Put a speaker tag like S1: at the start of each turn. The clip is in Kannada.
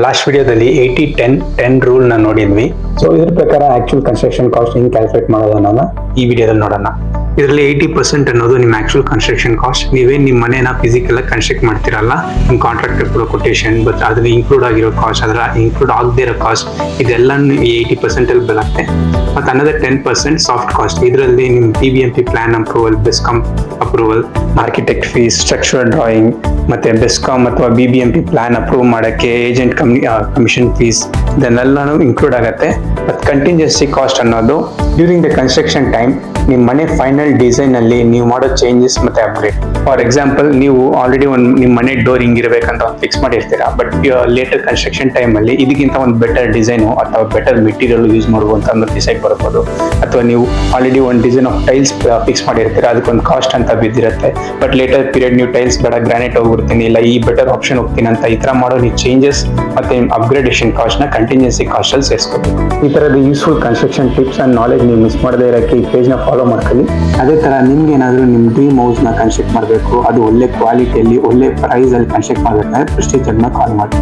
S1: ಲಾಸ್ಟ್ ವಿಡಿಯೋದಲ್ಲಿ 80-10-10 ರೂಲ್ ನ ನೋಡಿದ್ವಿ. ಸೊ ಇದ್ರ ಪ್ರಕಾರ ಆಕ್ಚುಯಲ್ ಕನ್ಸ್ಟ್ರಕ್ಷನ್ ಕಾಸ್ಟ್ ಹೆಂಗ್ ಕ್ಯಾಲ್ಕುಲೇಟ್ ಮಾಡೋದು ಅನ್ನೋದನ್ನ ಈ ವಿಡಿಯೋದಲ್ಲಿ ನೋಡೋಣ. ಇದರಲ್ಲಿ 80% ಅನ್ನೋದು ನಿಮ್ಮ ಆಕ್ಚುಯಲ್ ಕನ್ಸ್ಟ್ರಕ್ಷನ್ ಕಾಸ್ಟ್. ನೀವೇ ನಿಮ್ಮ ಮನೆನ ಫಿಸಿಕಲ್ ಆಗಿ ಕನ್ಸ್ಟ್ರಕ್ಟ್ ಮಾಡ್ತಿರಲ್ಲ, ನಿಮ್ಮ ಕಾಂಟ್ರಾಕ್ಟರ್ ಕೂಡ ಕೊಟೇಶನ್, ಬಟ್ ಅದ್ರಲ್ಲಿ ಇನ್ಕ್ಲೂಡ್ ಆಗಿರೋ ಕಾಸ್ಟ್, ಅದರ ಇನ್ಕ್ಲೂಡ್ ಆಗದೇ ಇರೋ ಕಾಸ್ಟ್, ಇದೆಲ್ಲ 80% ಅಲ್ಲಿ ಬರುತ್ತೆ. ಮತ್ತೆ ಅನ್ನೋದೇ 10% ಸಾಫ್ಟ್ ಕಾಸ್ಟ್. ಇದರಲ್ಲಿ ನಿಮ್ಮ BBMP plan approval, BESCOM approval, architect fees, structural drawing, ಮತ್ತೆ ಬೆಸ್ಕಾಂ ಅಥವಾ BBMP ಪ್ಲಾನ್ ಅಪ್ರೂವ್ ಮಾಡಕ್ಕೆ ಏಜೆಂಟ್ ಕಮಿಷನ್ ಫೀಸ್, ಇದನ್ನೆಲ್ಲನೂ ಇನ್ಕ್ಲೂಡ್ ಆಗುತ್ತೆ. ಮತ್ತು ಕಂಟಿಂಜೆನ್ಸಿ ಕಾಸ್ಟ್ ಅನ್ನೋದು ಡ್ಯೂರಿಂಗ್ ದ ಕನ್ಸ್ಟ್ರಕ್ಷನ್ ಟೈಮ್ ನಿಮ್ಮ ಮನೆ ಫೈನಲ್ ಡಿಸೈನ್ ಅಲ್ಲಿ ನೀವು ಮಾಡೋ ಚೇಂಜಸ್ ಮತ್ತೆ ಅಪ್ಗ್ರೇಡ್. ಫಾರ್ ಎಕ್ಸಾಂಪಲ್, ನೀವು ಆಲ್ರೆಡಿ ನಿಮ್ಮ ಮನೆ ಡೋರ್ ಹಿಂಗಿರ್ಬೇಕಂತ ಒಂದು ಫಿಕ್ಸ್ ಮಾಡಿರ್ತೀರಾ, ಬಟ್ ಲೇಟರ್ ಕನ್ಸ್ಟ್ರಕ್ಷನ್ ಟೈಮ್ ಅಲ್ಲಿ ಇದಕ್ಕಿಂತ ಒಂದು ಬೆಟರ್ ಡಿಸೈನು ಅಥವಾ ಬೆಟರ್ ಮೆಟೀರಿಯಲ್ ಯೂಸ್ ಮಾಡ್ಬೋದು ಅಂತ ಡಿಸೈಡ್ ಬರ್ಬೋದು. ಅಥವಾ ನೀವು ಆಲ್ರೆಡಿ ಒಂದು ಡಿಸೈನ್ ಆಫ್ ಟೈಲ್ಸ್ ಫಿಕ್ಸ್ ಮಾಡಿರ್ತೀರಾ, ಅದಕ್ಕೊಂದು ಕಾಸ್ಟ್ ಅಂತ ಬಿದ್ದಿರುತ್ತೆ, ಬಟ್ ಲೇಟರ್ ಪೀರಿಯಡ್ ನೀವು ಟೈಲ್ಸ್ ಬೇಡ ಗ್ರಾನೈಟ್ ಹೋಗ್ಬಿಡ್ತೀನಿ, ಇಲ್ಲ ಈ ಬೆಟರ್ ಆಪ್ಷನ್ ಹೋಗ್ತೀನಿ ಅಂತ ಈ ತರ ಮಾಡೋ ನೀವು ಚೇಂಜಸ್ ಮತ್ತೆ ಅಪ್ಗ್ರೇಡೇಷನ್ ಕಾಸ್ಟ್ ನ ಕಂಟಿನ್ಯೂನ್ಸಿ ಕಾಸ್ಟ್ ಅಲ್ಲಿ ಸೇರಿಸ್ಕೋಬೇಕು. ಈ ತರದ useful construction tips and knowledge ನೀವು ಮಿಸ್ ಮಾಡದೇ ಇರೋಕ್ಕೆ ಈ ಪೇಜ್ ನ ಫಾಲೋ ಮಾಡ್ಕೊಳ್ಳಿ. ಅದೇ ತರ ನಿಮ್ಗೆ ಏನಾದ್ರು ನಿಮ್ ಡ್ರೀಮ್ ಹೌಸ್ ನ ಕನ್ಸ್ಟ್ರಕ್ಟ್ ಮಾಡಬೇಕು, ಅದು ಒಳ್ಳೆ ಕ್ವಾಲಿಟಿಯಲ್ಲಿ ಒಳ್ಳೆ ಪ್ರೈಸ್ ಅಲ್ಲಿ ಕನ್ಸ್ಟ್ರಕ್ಟ್ ಮಾಡಬೇಕಂದ್ರೆ ಪ್ರೆಸ್ಟೀಜ್ ನ ಕಾಲ್ ಮಾಡಿ.